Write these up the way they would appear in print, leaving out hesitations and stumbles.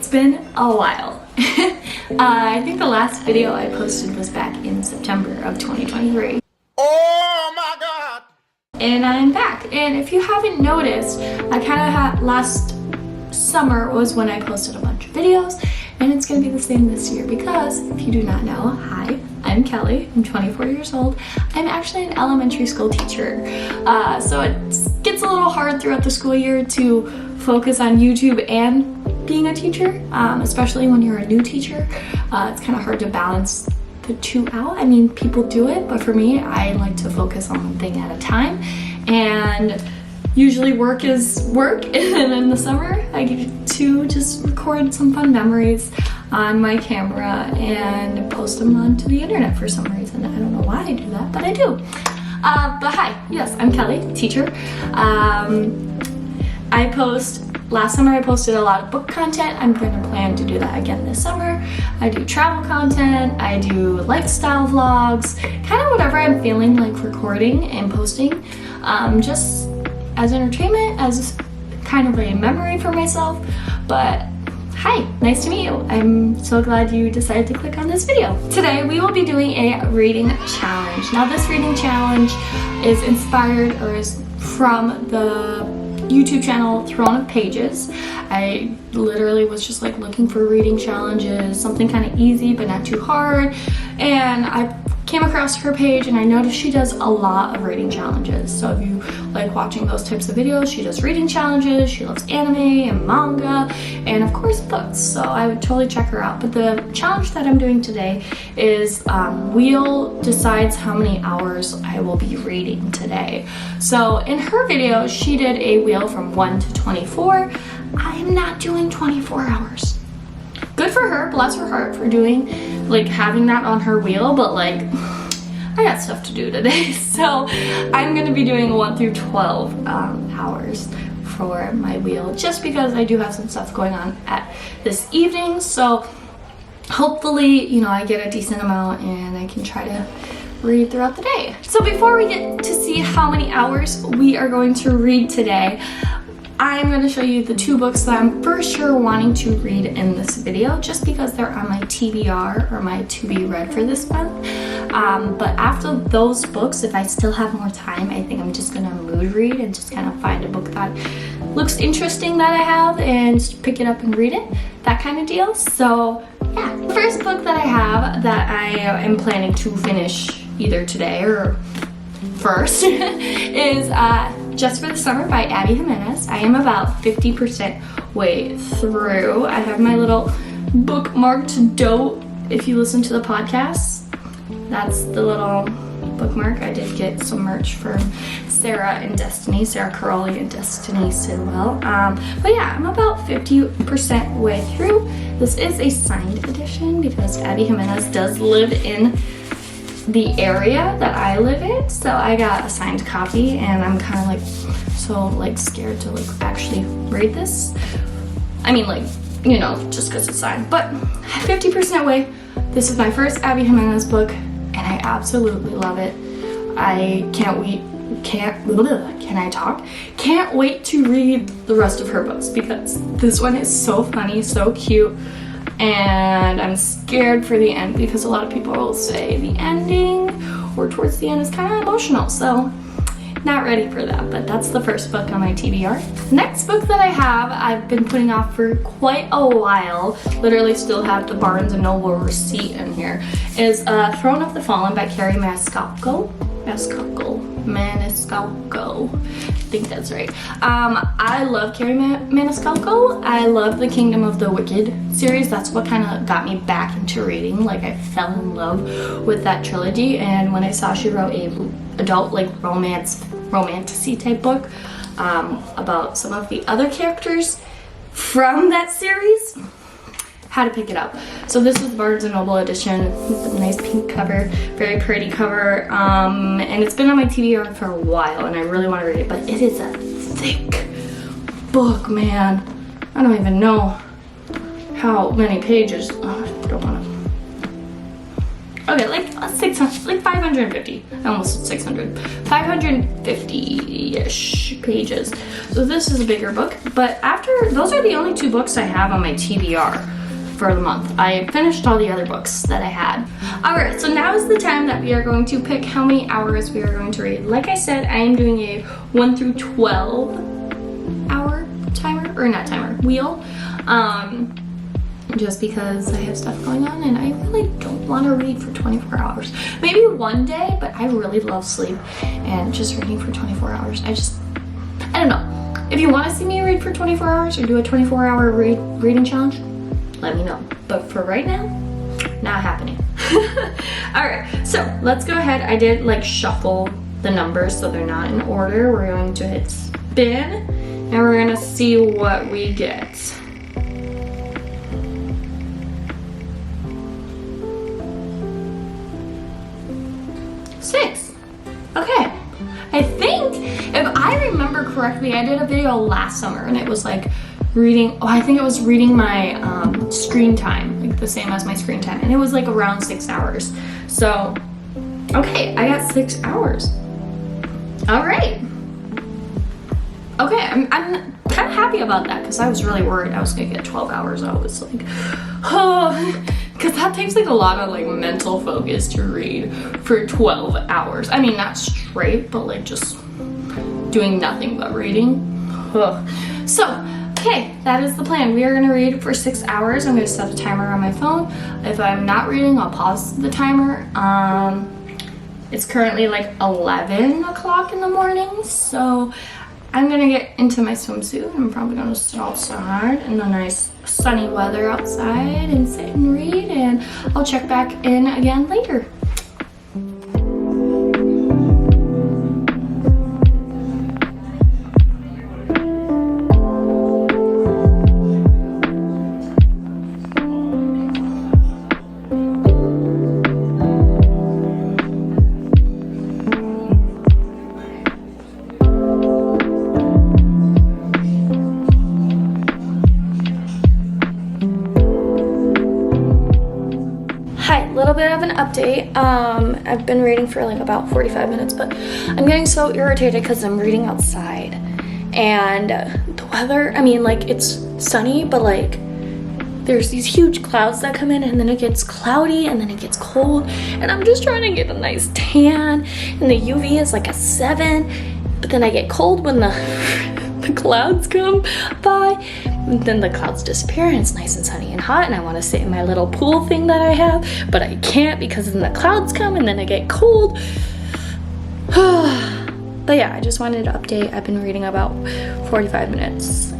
been a while. I think the last video I posted was back in September of 2023. Oh my God! And I'm back. And if you haven't noticed, I kind of had last summer was when I posted a bunch of videos, and it's going to be the same this year because if you do not know, hi, I'm Kelly. I'm 24 years old. I'm actually an elementary school teacher. So it gets a little hard throughout the school year to focus on YouTube and being a teacher, especially when you're a new teacher. It's kind of hard to balance the two out. I mean, people do it, but for me, I like to focus on one thing at a time. And usually work is work, and then in the summer, I get to just record some fun memories on my camera and post them onto the internet for some reason. I don't know why I do that, but I do. But hi, yes, I'm Kelly, teacher. Last summer I posted a lot of book content. I'm going to plan to do that again this summer. I do travel content, I do lifestyle vlogs, kind of whatever I'm feeling like recording and posting, just as entertainment, as kind of a memory for myself. But hi, nice to meet you. I'm so glad you decided to click on this video. Today we will be doing a reading challenge. Now this reading challenge is inspired or is from the YouTube channel Throne of Pages. I literally was just like looking for reading challenges, something kind of easy but not too hard, and I came across her page and I noticed she does a lot of reading challenges. So if you like watching those types of videos, she does reading challenges, she loves anime and manga, and of course books. So I would totally check her out. But the challenge that I'm doing today is Wheel decides how many hours I will be reading today. So in her video, she did a wheel from 1 to 24. I'm not doing 24 hours. Good for her, bless her heart for doing, like, having that on her wheel, but like, I got stuff to do today, so I'm gonna be doing 1 through 12 hours for my wheel, just because I do have some stuff going on at this evening. So hopefully, you know, I get a decent amount and I can try to read throughout the day. So before we get to see how many hours we are going to read today, I'm going to show you the 2 books that I'm for sure wanting to read in this video, just because they're on my TBR or my to be read for this month. But after those books, if I still have more time, I think I'm just going to mood read and just kind of find a book that looks interesting that I have and just pick it up and read it, that kind of deal. So yeah, the first book that I have that I am planning to finish either today or first is Just for the Summer by Abby Jimenez. I am about 50% way through. I have my little bookmarked dote. If you listen to the podcast, that's the little bookmark. I did get some merch from Sarah and Destiny, Sarah Caroli and Destiny Sidwell. But yeah, I'm about 50% way through. This is a signed edition because Abby Jimenez does live in the area that I live in, so I got a signed copy, and I'm kind of like so like scared to like actually read this. I mean, like, you know, just because it's signed. But 50% way. This is my first Abby Jimenez book, and I absolutely love it. I can't wait. Can't wait to read the rest of her books because this one is so funny, so cute. And I'm scared for the end because a lot of people will say the ending or towards the end is kind of emotional, so not ready for that. But that's the first book on my TBR. Next book that I have, I've been putting off for quite a while, literally still have the Barnes & Noble receipt in here, is Throne of the Fallen by Kerri Maniscalco. I think that's right. I love Kerri Maniscalco. I love the Kingdom of the Wicked series. That's what kind of got me back into reading. Like, I fell in love with that trilogy, and when I saw she wrote a adult like romantasy type book about some of the other characters from that series, had to pick it up. So this is the Barnes & Noble edition with a nice pink cover, very pretty cover, and it's been on my TBR for a while and I really want to read it, but it is a thick book, man. I don't even know how many pages. Oh, I don't want to. Okay, like 600, like 550. I almost said 600. 550-ish pages. So this is a bigger book. But after, those are the only 2 books I have on my TBR for the month. I finished all the other books that I had. All right, so now is the time that we are going to pick how many hours we are going to read. Like I said, I am doing a 1 through 12 hour timer, or not timer, wheel. Just because I have stuff going on and I really don't want to read for 24 hours. Maybe one day, but I really love sleep and just reading for 24 hours. I don't know. If you want to see me read for 24 hours or do a 24-hour reading challenge, let me know. But for right now, not happening. All right, so let's go ahead. I did like shuffle the numbers so they're not in order. We're going to hit spin and we're gonna see what we get. 6. Okay. I think, if I remember correctly, I did a video last summer and it was like reading, I think it was reading my screen time, like the same as my screen time. And it was like around 6 hours. So, okay, I got 6 hours. All right. Okay, I'm kind of happy about that because I was really worried I was gonna get 12 hours. I was like, oh, because that takes like a lot of like mental focus to read for 12 hours. I mean, not straight, but like just doing nothing but reading. Ugh. So, okay, that is the plan. We are gonna read for 6 hours. I'm gonna set a timer on my phone. If I'm not reading, I'll pause the timer. It's currently like 11 o'clock in the morning, so I'm gonna get into my swimsuit. I'm probably gonna sit outside in the nice sunny weather outside and sit and read, and I'll check back in again later. Little bit of an update. I've been reading for like about 45 minutes, but I'm getting so irritated because I'm reading outside and the weather, I mean, like it's sunny, but like there's these huge clouds that come in and then it gets cloudy and then it gets cold and I'm just trying to get a nice tan and the UV is like a 7, but then I get cold when the clouds come by. And then the clouds disappear and it's nice and sunny and hot and I want to sit in my little pool thing that I have, but I can't because then the clouds come and then I get cold. But yeah, I just wanted to update. I've been reading about 45 minutes.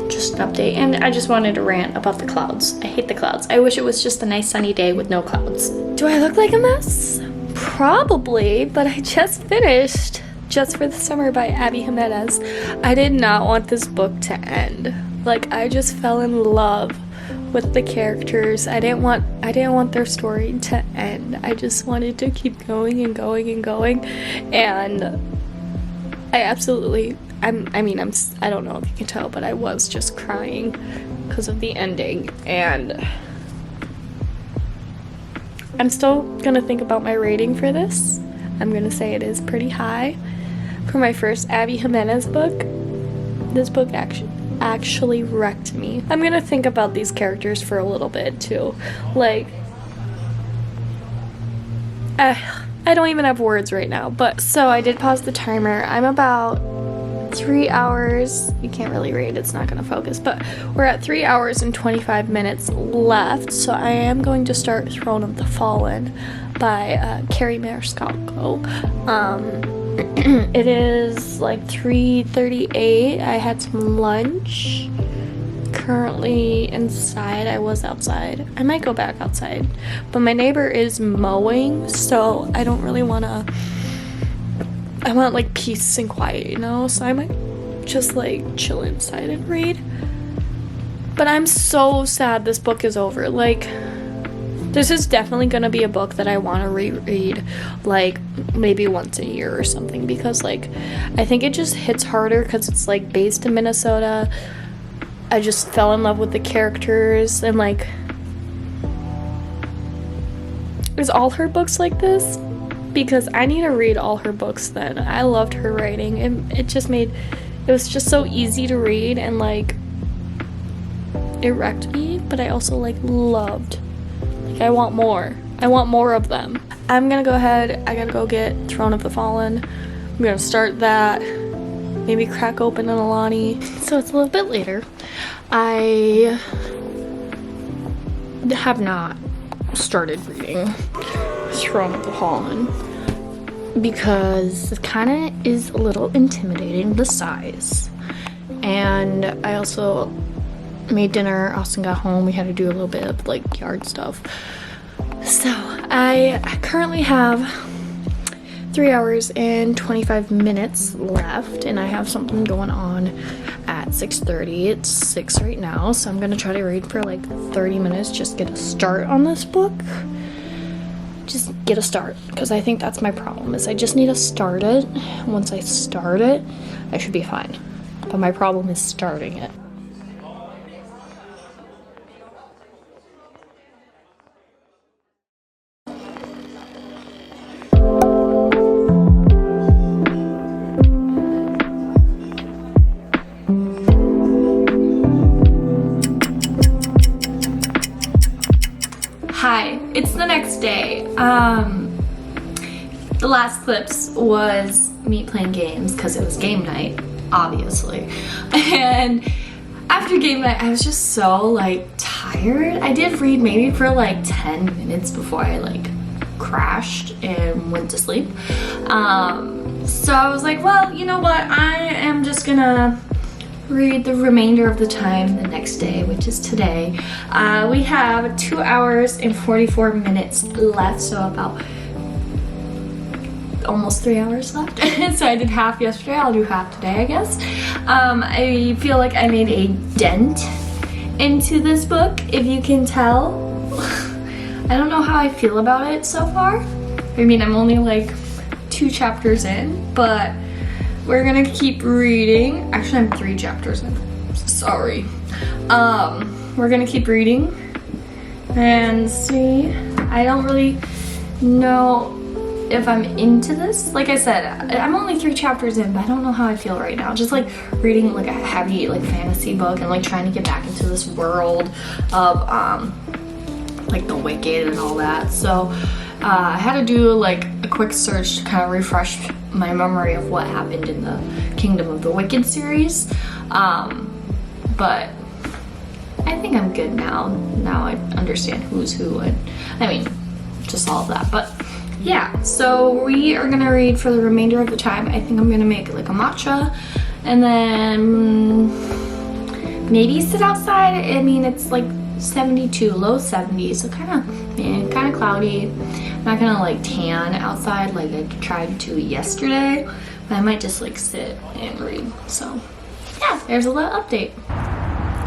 Just an update, and I just wanted to rant about the clouds. I hate the clouds. I wish it was just a nice sunny day with no clouds. Do I look like a mess? Probably, but I just finished Just for the Summer by Abby Jimenez. I did not want this book to end. Like, I just fell in love with the characters. I didn't want their story to end. I just wanted to keep going and going and going. And I don't know if you can tell, but I was just crying because of the ending. And I'm still gonna think about my rating for this. I'm gonna say it is pretty high. For my first Abby Jimenez book, this book actually wrecked me. I'm gonna think about these characters for a little bit too. Like, I don't even have words right now, but so I did pause the timer. I'm about 3 hours, you can't really read, it's not gonna focus, but we're at 3 hours and 25 minutes left, so I am going to start Throne of the Fallen by Carrie Mariscalco. It is like 3:38. I had some lunch. Currently inside. I was outside. I might go back outside, but my neighbor is mowing, so I don't really want to. I want like peace and quiet, you know, so I might just like chill inside and read. But I'm so sad this book is over. Like, this is definitely gonna be a book that I want to reread like maybe once a year or something, because like I think it just hits harder because it's like based in Minnesota. I just fell in love with the characters, and like Is all her books like this? Because I need to read all her books then. I loved her writing. It was just so easy to read, and like it wrecked me, but I also like loved. Like I want more of them. I'm gonna go ahead, I gotta go get Throne of the Fallen. I'm gonna start that, maybe crack open an Alani. So it's a little bit later. I have not started reading Throne of the Fallen because it kind of is a little intimidating, the size. And I also made dinner. Austin got home. We had to do a little bit of like yard stuff. So I currently have 3 hours and 25 minutes left, and I have something going on at 6:30. It's 6 right now, so I'm gonna try to read for like 30 minutes, just get a start on this book. Just get a start, because I think that's my problem, is I just need to start it. Once I start it, I should be fine. But my problem is starting it. Hi, it's the next day. The last clips was me playing games because it was game night, obviously. And after game night, I was just so like tired. I did read maybe for like 10 minutes before I like crashed and went to sleep. So I was like, well, you know what? I am just gonna read the remainder of the time the next day, which is today. We have 2 hours and 44 minutes left, so about almost 3 hours left. So I did half yesterday, I'll do half today, I guess. I feel like I made a dent into this book, if you can tell. I don't know how I feel about it so far. I mean, I'm only like 2 chapters in, but we're gonna keep reading. Actually, I'm 3 chapters in. Sorry. We're gonna keep reading and see. I don't really know if I'm into this. Like I said, I'm only 3 chapters in, but I don't know how I feel right now. Just like reading like a heavy like fantasy book and like trying to get back into this world of like the Wicked and all that. So I had to do like a quick search to kind of refresh my memory of what happened in the Kingdom of the Wicked series. But I think I'm good now. Now I understand who's who, and I mean, just all of that. But yeah, so we are gonna read for the remainder of the time. I think I'm gonna make like a matcha and then maybe sit outside. I mean, it's like 72, low 70s, so kind of cloudy. I'm not gonna like tan outside like I tried to yesterday, but I might just like sit and read. So yeah, there's a little update.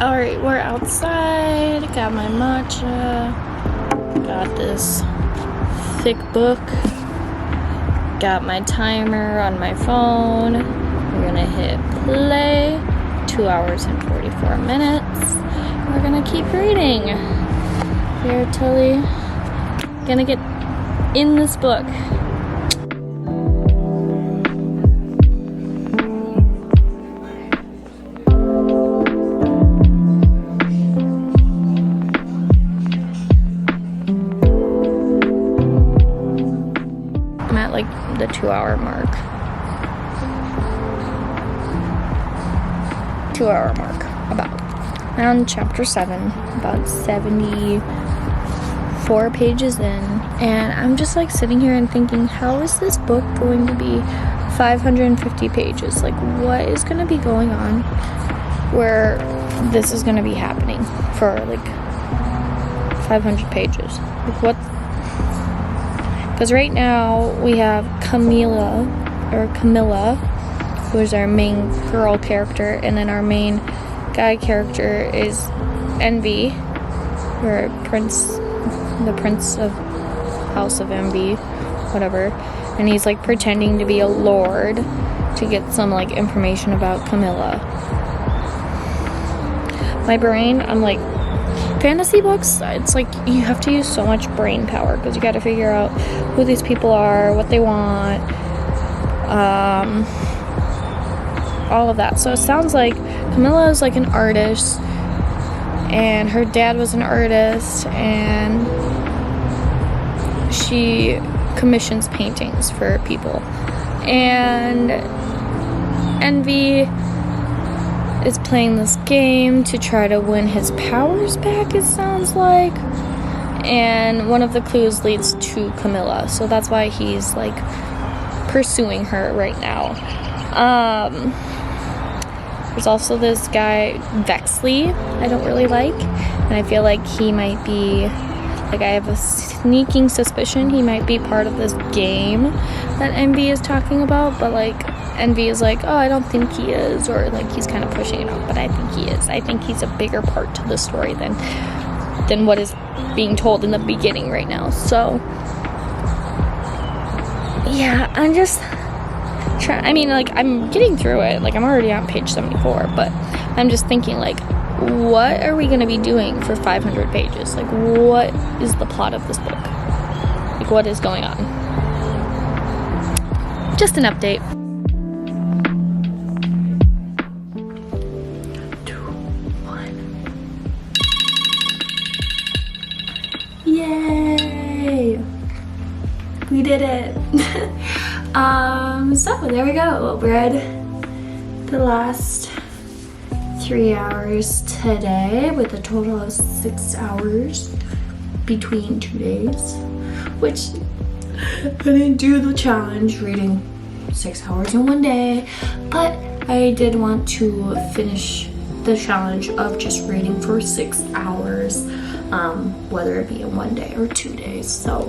All right, we're outside. Got my matcha. Got this thick book. Got my timer on my phone. We're gonna hit play. 2 hours and 44 minutes. We're gonna keep reading. We're totally gonna get in this book. I'm at like the 2 hour mark. 2 hour mark, about. I'm on chapter 7, about 74 pages in, and I'm just like sitting here and thinking, how is this book going to be 550 pages? Like, what is going to be going on where this is going to be happening for like 500 pages? Like, what? Because right now we have Camilla, who is our main girl character, and then our main guy character is Envy, or the prince of House of Envy, whatever. And he's like pretending to be a lord to get some like information about Camilla. My brain, I'm like fantasy books, it's like you have to use so much brain power because you got to figure out who these people are, what they want, all of that. So it sounds like Camilla is like an artist, and her dad was an artist, and she commissions paintings for people. And Envy is playing this game to try to win his powers back, it sounds like. And one of the clues leads to Camilla, so that's why he's like pursuing her right now. There's also this guy Vexley I don't really like, and I feel like he might be, like, I have a sneaking suspicion he might be part of this game that Envy is talking about, but like Envy is like, oh, I don't think he is, or like he's kind of pushing it up, but I think he is. I think he's a bigger part to the story than what is being told in the beginning right now. So yeah, I'm just trying. I mean, like, I'm getting through it. Like, I'm already on page 74, but I'm just thinking, like, what are we going to be doing for 500 pages? Like, what is the plot of this book? Like, what is going on? Just an update. 2, 1. Yay! We did it. So there we go. Read the last 3 hours today with a total of 6 hours between 2 days, which I didn't do the challenge reading 6 hours in 1 day, but I did want to finish the challenge of just reading for 6 hours, whether it be in 1 day or 2 days. So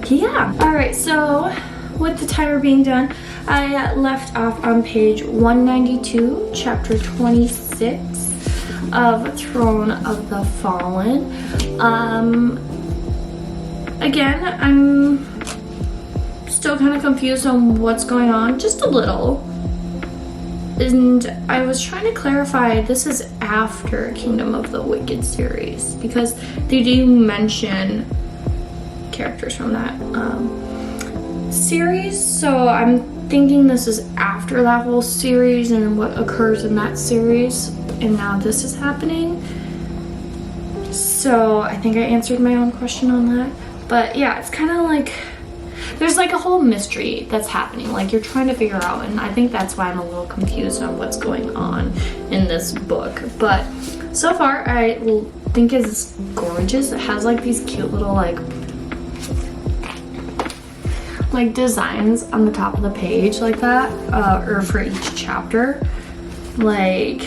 yeah. All right, so with the timer being done, I left off on page 192, chapter 26 of Throne of the Fallen. Again, I'm still kind of confused on what's going on, just a little. And I was trying to clarify, this is after Kingdom of the Wicked series, because they do mention characters from that series, so I'm thinking this is after that whole series and what occurs in that series, and now this is happening. So I think I answered my own question on that. But yeah, it's kind of like there's like a whole mystery that's happening, like you're trying to figure out, and I think that's why I'm a little confused on what's going on in this book. But so far I think it's gorgeous. It has like these cute little like designs on the top of the page like that, or for each chapter. Like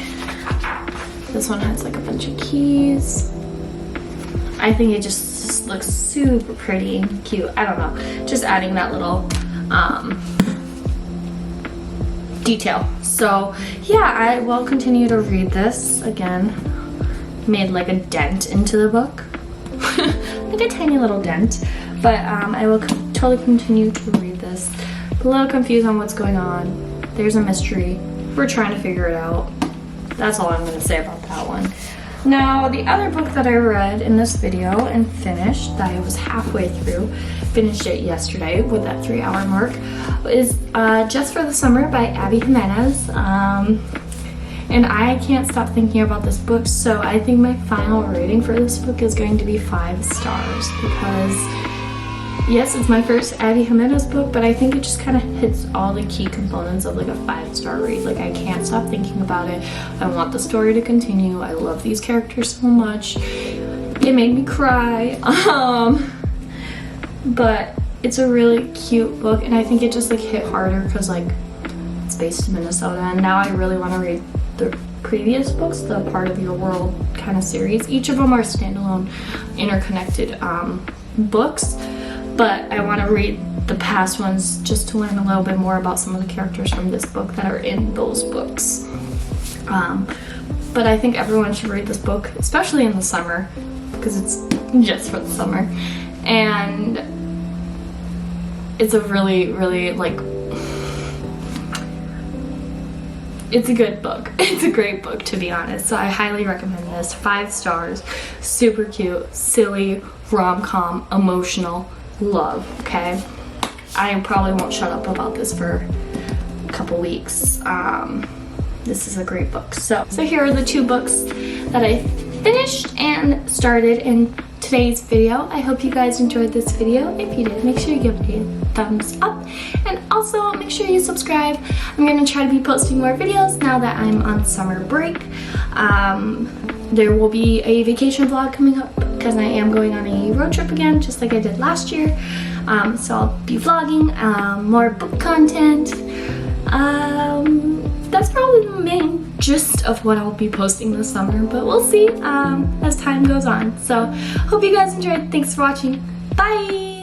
this one has like a bunch of keys. I think it just looks super pretty and cute. I don't know, just adding that little detail. So yeah, I will continue to read this. Again, made like a dent into the book. Like a tiny little dent. But I will totally continue to read this. A little confused on what's going on. There's a mystery. We're trying to figure it out. That's all I'm going to say about that one. Now, the other book that I read in this video and finished, that I was halfway through, finished it yesterday with that 3-hour mark, is Just for the Summer by Abby Jimenez. And I can't stop thinking about this book, so I think my final rating for this book is going to be 5 stars, because yes, it's my first Abby Jimenez book, but I think it just kind of hits all the key components of like a 5-star read. Like, I can't stop thinking about it. I want the story to continue. I love these characters so much. It made me cry. But it's a really cute book, and I think it just like hit harder because like it's based in Minnesota, and now I really want to read the previous books, the Part of Your World kind of series. Each of them are standalone, interconnected books. But I want to read the past ones just to learn a little bit more about some of the characters from this book that are in those books. But I think everyone should read this book, especially in the summer, because it's just for the summer. And it's a really, really like it's a good book. It's a great book, to be honest. So I highly recommend this. 5 stars. Super cute, silly, rom-com, emotional, love, okay? I probably won't shut up about this for a couple weeks. This is a great book. So here are the 2 books that I finished and started in today's video. I hope you guys enjoyed this video. If you did, make sure you give it a thumbs up, and also make sure you subscribe. I'm gonna try to be posting more videos now that I'm on summer break. There will be a vacation vlog coming up because I am going on a road trip again, just like I did last year. So I'll be vlogging, more book content. That's probably the main gist of what I'll be posting this summer, but we'll see as time goes on. So hope you guys enjoyed. Thanks for watching. Bye!